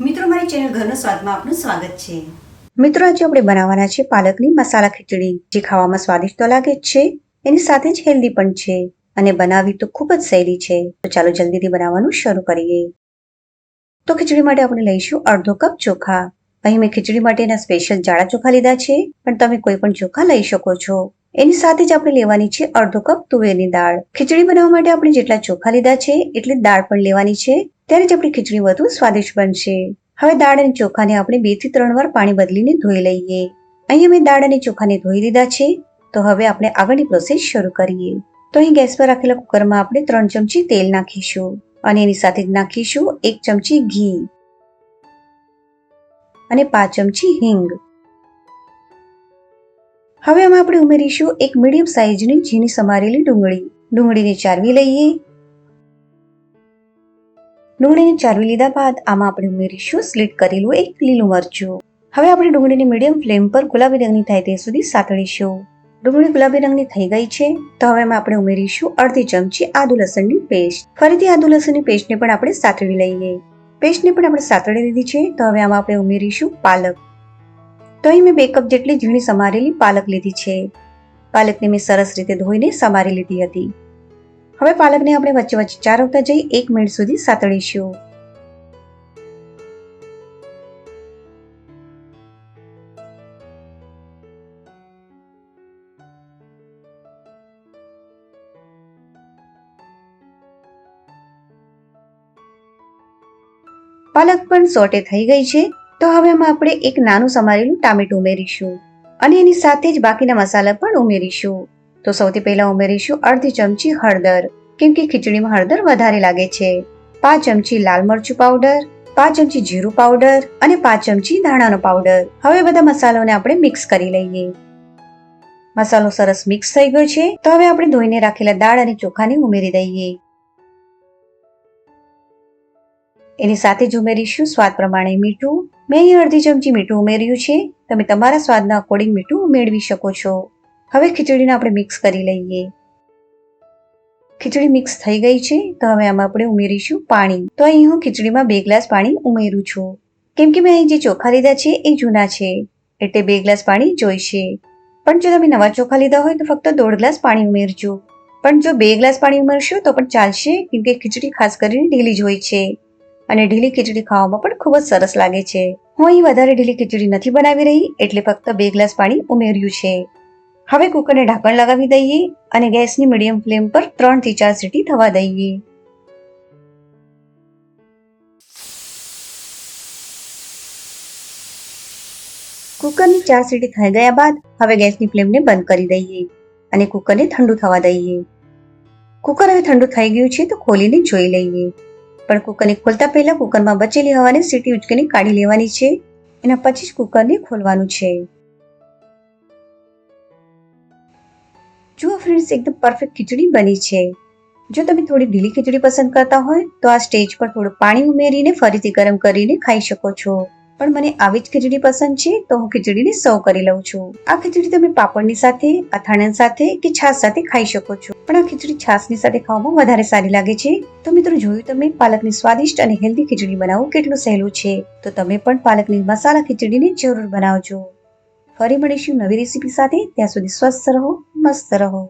મિત્રો, મારી ચેનલ ઘરનો સ્વાદમાં આપનું સ્વાગત છે। મિત્રો, આજે આપણે બનાવવાના છે પાલકની મસાલા ખીચડી, જે ખાવામાં સ્વાદિષ્ટ તો લાગે જ છે, એની સાથે જ હેલ્ધી પણ છે અને બનાવવી તો ખૂબ જ સહેલી છે। તો ચાલો જલ્દીથી બનાવવાનું શરૂ કરીએ। તો ખીચડી માટે આપણે લઈશું અડધો કપ ચોખા। અહીં મેં ખીચડી માટેના સ્પેશિયલ જાડા ચોખા લીધા છે, પણ તમે કોઈ પણ ચોખા લઈ શકો છો। એની સાથે જ આપણે લેવાની છે અડધો કપ તુવેરની દાળ। ખીચડી બનાવવા માટે આપણે જેટલા ચોખા લીધા છે એટલી જ દાળ પણ લેવાની છે, ત્યારે જ આપણી ખીચડી વધુ સ્વાદિષ્ટ બનશે। હવે દાળ અને ચોખાને આપણે 2 થી 3 વાર પાણી બદલીને ધોઈ લઈએ। અહીં અમે દાળ અને ચોખાને ધોઈ લીધા છે। તો હવે આપણે આગળની પ્રોસેસ શરૂ કરીએ। તો અહીં ગેસ પર રાખેલા કુકરમાં આપણે 3 ચમચી તેલ નાખીશું અને એની સાથે જ નાખીશું 1 ચમચી ઘી અને 5 ચમચી હિંગ। હવે આમાં આપણે ઉમેરીશું એક મીડિયમ સાઈઝની ઝીણી સમારેલી ડુંગળી। ડુંગળીને ચારવી લઈએ। ડુંગળીને ચારવી લીધા બાદ આમાં આપણે ઉમેરીશું સ્લીટ કરેલું એક લીલું મરચું। હવે આપણે ડુંગળીને મીડિયમ ફ્લેમ પર ગુલાબી રંગની થાય ત્યાં સુધી સાતળીશું। ડુંગળી ગુલાબી રંગની થઈ ગઈ છે, તો હવે એમાં આપણે ઉમેરીશું અડધી ચમચી આદુ લસણની પેસ્ટ। ફરીથી આદુ લસણની પેસ્ટને પણ આપણે સાતળી લઈએ। પેસ્ટને પણ આપણે સાતળી લીધી છે, તો હવે આમાં આપણે ઉમેરીશું પાલક। તો અહીં મેં 2 કપ જેટલી ઝીણી સમારેલી પાલક લીધી છે। પાલકને મેં સરસ રીતે ધોઈને સમારી લીધી હતી। હવે પાલકને આપણે વચ્ચે વચ્ચે ચારવતા જઈ 1 મિનિટ સુધી સાતળીશું। પાલક પણ સોટે થઈ ગઈ છે, તો હવે આમાં આપણે એક નાનું સમારેલું ટામેટું ઉમેરીશું અને એની સાથે જ બાકીના મસાલા પણ ઉમેરીશું। તો સૌથી પહેલા ઉમેરીશું અડધી ચમચી હળદર, કેમ કે ખીચડીમાં હળદર વધારે લાગે છે। 5 ચમચી લાલ મરચું પાવડર, 5 ચમચી જીરું પાવડર અને 5 ચમચી ધાણાનો પાવડર। હવે બધા મસાલાઓને આપણે મિક્સ કરી લઈએ। મસાલો સરસ મિક્સ થઈ ગયો છે, તો હવે આપણે ધોઈને રાખેલા દાળ અને ચોખાને ઉમેરી દઈએ। એની સાથે જ ઉમેરીશું સ્વાદ પ્રમાણે મીઠું। મેં અહીં અડધી ચમચી મીઠું ઉમેર્યું છે, તમે તમારા સ્વાદના અકોર્ડિંગ મીઠું મેળવી શકો છો। હવે ખીચડીને આપણે મિક્સ કરી લઈએ। ખીચડી મિક્સ થઈ ગઈ છે, તો હવે આમાં આપણે ઉમેરીશું પાણી। તો અહીં હું ખીચડીમાં 2 ગ્લાસ પાણી ઉમેરું છું, કેમ કે મેં અહીં જે ચોખા લીધા છે એ જૂના છે, એટલે 2 ગ્લાસ પાણી જોઈશે। પણ જો તમે નવા ચોખા લીધા હોય તો ફક્ત 1.5 ગ્લાસ પાણી ઉમેરજો। પણ જો 2 ગ્લાસ પાણી ઉમેરશો તો પણ ચાલશે, કેમ કે ખીચડી ખાસ કરીને ઢીલી જ હોય છે અને ઢીલી ખીચડી ખાવામાં પણ ખૂબ જ સરસ લાગે છે। હું અહીં વધારે ઢીલી ખીચડી નથી બનાવી રહી, એટલે ફક્ત 2 ગ્લાસ પાણી ઉમેર્યું છે। હવે કુકરને ઢાંકણ લગાવી દઈએ અને ગેસની મીડિયમ ફ્લેમ પર 3 થી 4 સીટી થવા દઈએ। કુકરની 4 સીટી થઈ ગયા બાદ હવે ગેસની ફ્લેમને બંધ કરી દઈએ અને કુકરને ઠંડુ થવા દઈએ। કુકર હવે ઠંડુ થઈ ગયું છે, તો ખોલીને જોઈ લઈએ। પણ કુકરને ખોલતા પહેલા કુકરમાં બચેલી હવાને સીટી ઉચકીને કાઢી લેવાની છે, એના પછી જ કુકરને ખોલવાનું છે। જુઓ ફ્રેન્ડ્સ, એકદમ પરફેક્ટ ખીચડી બની છે। જો તમે થોડી ઢીલી ખીચડી પસંદ કરતા હોય તો આ સ્ટેજ પર થોડું પાણી ઉમેરીને ફરીથી ગરમ કરીને ખાઈ શકો છો, પણ મને આવી જ ખીચડી પસંદ છે, તો હું ખીચડીને સર્વ કરી લઉં છું। આ ખીચડી તમે પાપડની સાથે, અથાણા સાથે કે છાશ સાથે ખાઈ શકો છો, પણ આ ખીચડી છાશની સાથે ખાવામાં વધારે સારી લાગે છે। તો મિત્રો, જોયું તમે પાલકની સ્વાદિષ્ટ અને હેલ્ધી ખીચડી બનાવવું કેટલું સહેલું છે, તો તમે પણ પાલકની મસાલા ખીચડીને જરૂર બનાવજો। ફરી મળીશું નવી રેસીપી સાથે, ત્યાં સુધી સ્વસ્થ રહો, મસ્ત રહો।